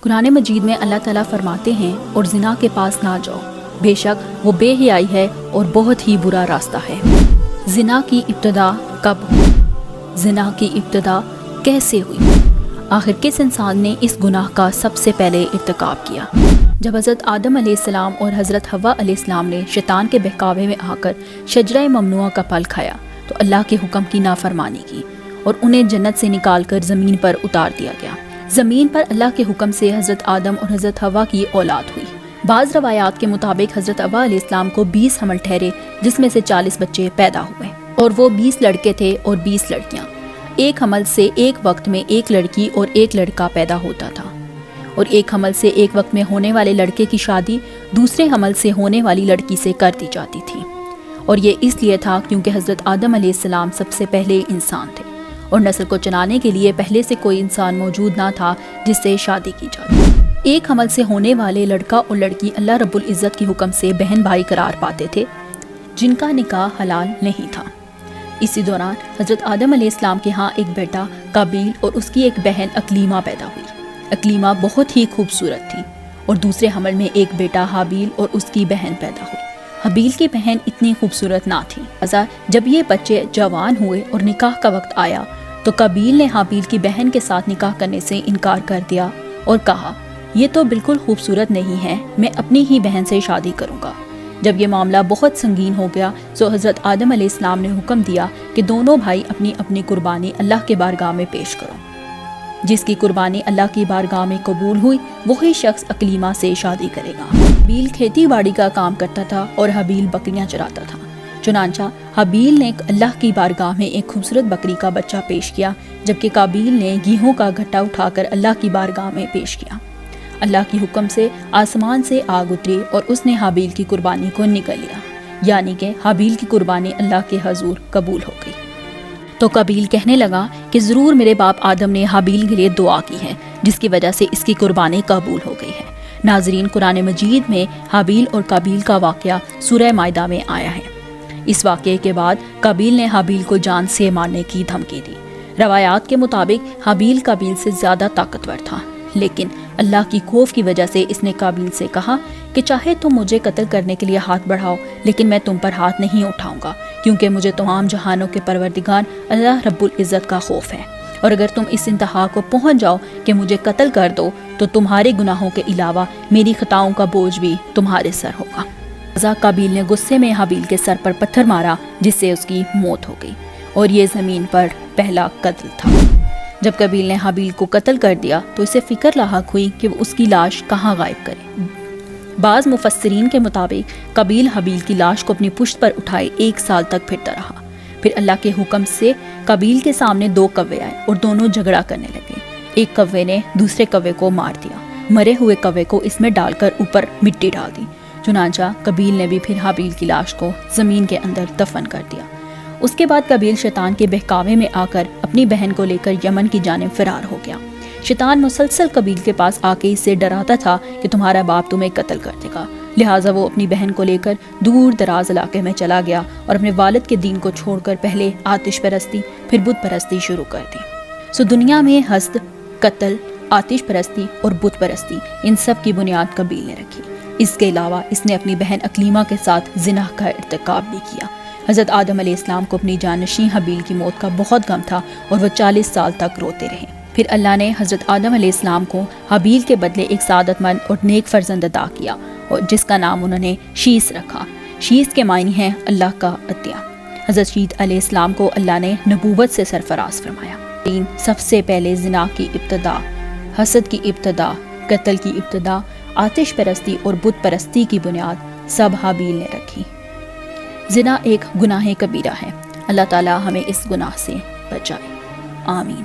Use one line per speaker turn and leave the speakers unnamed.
قرآن مجید میں اللہ تعالیٰ فرماتے ہیں اور زنا کے پاس نہ جاؤ، بے شک وہ بے حیائی ہے اور بہت ہی برا راستہ ہے۔ زنا کی ابتدا کب ہوئی؟ زنا کی ابتدا کیسے ہوئی؟ آخر کس انسان نے اس گناہ کا سب سے پہلے ارتکاب کیا؟ جب حضرت آدم علیہ السلام اور حضرت حوا علیہ السلام نے شیطان کے بہکاوے میں آ کر شجرہ ممنوعہ کا پھل کھایا تو اللہ کے حکم کی نافرمانی کی اور انہیں جنت سے نکال کر زمین پر اتار دیا گیا۔ زمین پر اللہ کے حکم سے حضرت آدم اور حضرت حوا کی اولاد ہوئی۔ بعض روایات کے مطابق حضرت حوا علیہ السلام کو 20 حمل ٹھہرے، جس میں سے 40 بچے پیدا ہوئے، اور وہ 20 لڑکے تھے اور 20 لڑکیاں۔ ایک حمل سے ایک وقت میں ایک لڑکی اور ایک لڑکا پیدا ہوتا تھا، اور ایک حمل سے ایک وقت میں ہونے والے لڑکے کی شادی دوسرے حمل سے ہونے والی لڑکی سے کر دی جاتی تھی، اور یہ اس لیے تھا کیونکہ حضرت آدم علیہ السلام سب سے پہلے انسان تھے اور نسل کو چلانے کے لیے پہلے سے کوئی انسان موجود نہ تھا جس سے شادی کی جاتی۔ ایک حمل سے ہونے والے لڑکا اور لڑکی اللہ رب العزت کے حکم سے بہن بھائی قرار پاتے تھے، جن کا نکاح حلال نہیں تھا۔ اسی دوران حضرت آدم علیہ السلام کے ہاں ایک بیٹا قابیل اور اس کی ایک بہن اکلیمہ پیدا ہوئی۔ اکلیمہ بہت ہی خوبصورت تھی، اور دوسرے حمل میں ایک بیٹا حابیل اور اس کی بہن پیدا ہوئی۔ حابیل کی بہن اتنی خوبصورت نہ تھی، لہذا جب یہ بچے جوان ہوئے اور نکاح کا وقت آیا تو قابیل نے حابیل کی بہن کے ساتھ نکاح کرنے سے انکار کر دیا اور کہا، یہ تو بالکل خوبصورت نہیں ہے، میں اپنی ہی بہن سے شادی کروں گا۔ جب یہ معاملہ بہت سنگین ہو گیا تو حضرت آدم علیہ السلام نے حکم دیا کہ دونوں بھائی اپنی اپنی قربانی اللہ کے بارگاہ میں پیش کرو۔ جس کی قربانی اللہ کی بارگاہ میں قبول ہوئی وہی شخص اکلیمہ سے شادی کرے گا۔ حابیل کھیتی باڑی کا کام کرتا تھا اور حابیل بکریاں چراتا تھا۔ چنانچہ حابیل نے اللہ کی بارگاہ میں ایک خوبصورت بکری کا بچہ پیش کیا، جبکہ قابیل نے گیہوں کا گھٹا اٹھا کر اللہ کی بارگاہ میں پیش کیا۔ اللہ کی حکم سے آسمان سے آگ اتری اور اس نے حابیل کی قربانی کو نگل لیا، یعنی کہ حابیل کی قربانی اللہ کے حضور قبول ہو گئی۔ تو قابیل کہنے لگا کہ ضرور میرے باپ آدم نے حابیل کے لیے دعا کی ہے، جس کی وجہ سے اس کی قربانی قبول ہو گئی ہے۔ ناظرین، قرآن مجید میں حابیل اور قابیل کا واقعہ سورہ مائدہ میں آیا ہے۔ اس واقعے کے بعد قابیل نے حابیل کو جان سے مارنے کی دھمکی دی۔ روایات کے مطابق حابیل قابیل سے زیادہ طاقتور تھا، لیکن اللہ کی خوف کی وجہ سے اس نے قابیل سے کہا کہ چاہے تم مجھے قتل کرنے کے لیے ہاتھ بڑھاؤ، لیکن میں تم پر ہاتھ نہیں اٹھاؤں گا، کیونکہ مجھے تمام جہانوں کے پروردگار اللہ رب العزت کا خوف ہے، اور اگر تم اس انتہا کو پہنچ جاؤ کہ مجھے قتل کر دو تو تمہارے گناہوں کے علاوہ میری خطاؤں کا بوجھ بھی تمہارے سر ہوگا۔ لہذا قابیل نے غصے میں حابیل کے سر پر پتھر مارا، جس سے اس کی موت ہو گئی، اور یہ زمین پر پہلا قتل تھا۔ جب قابیل نے حابیل کو قتل کر دیا تو اسے فکر لاحق ہوئی کہ وہ اس کی لاش کہاں غائب کرے۔ بعض مفسرین کے مطابق قابیل حابیل کی لاش کو اپنی پشت پر اٹھائے 1 سال تک پھرتا رہا۔ پھر اللہ کے حکم سے قابیل کے سامنے 2 کوے آئے اور دونوں جھگڑا کرنے لگے۔ ایک کوے نے دوسرے کوے کو مار دیا، مرے ہوئے کوے کو اس میں ڈال کر اوپر مٹی ڈال دی۔ چنانچہ قابیل نے بھی پھر حابیل کی لاش کو زمین کے اندر دفن کر دیا۔ اس کے بعد قابیل شیطان کے بہکاوے میں آ کر اپنی بہن کو لے کر یمن کی جانب فرار ہو گیا۔ شیطان مسلسل قابیل کے پاس آ کے اس سے ڈراتا تھا کہ تمہارا باپ تمہیں قتل کر دے گا، لہٰذا وہ اپنی بہن کو لے کر دور دراز علاقے میں چلا گیا اور اپنے والد کے دین کو چھوڑ کر پہلے آتش پرستی پھر بت پرستی شروع کر دی۔ دنیا میں حسد، قتل، آتش پرستی اور بت پرستی، ان سب کی بنیاد قابیل نے رکھی۔ اس کے علاوہ اس نے اپنی بہن اکلیمہ کے ساتھ زنا کا ارتکاب بھی کیا۔ حضرت آدم علیہ السلام کو اپنی جانشین حابیل کی موت کا بہت غم تھا اور وہ 40 سال تک روتے رہے۔ پھر اللہ نے حضرت آدم علیہ السلام کو حابیل کے بدلے ایک سعادت مند اور نیک فرزند عطا کیا، اور جس کا نام انہوں نے شیس رکھا۔ شیس کے معنی ہیں اللہ کا عطیہ۔ حضرت شیس علیہ السلام کو اللہ نے نبوت سے سرفراز فرمایا۔ سب سے پہلے زنا کی ابتدا، حسد کی ابتدا، قتل کی ابتدا، آتش پرستی اور بت پرستی کی بنیاد سب حابیل نے رکھی۔ زنا ایک گناہ کبیرہ ہے۔ اللہ تعالی ہمیں اس گناہ سے بچائے، آمین۔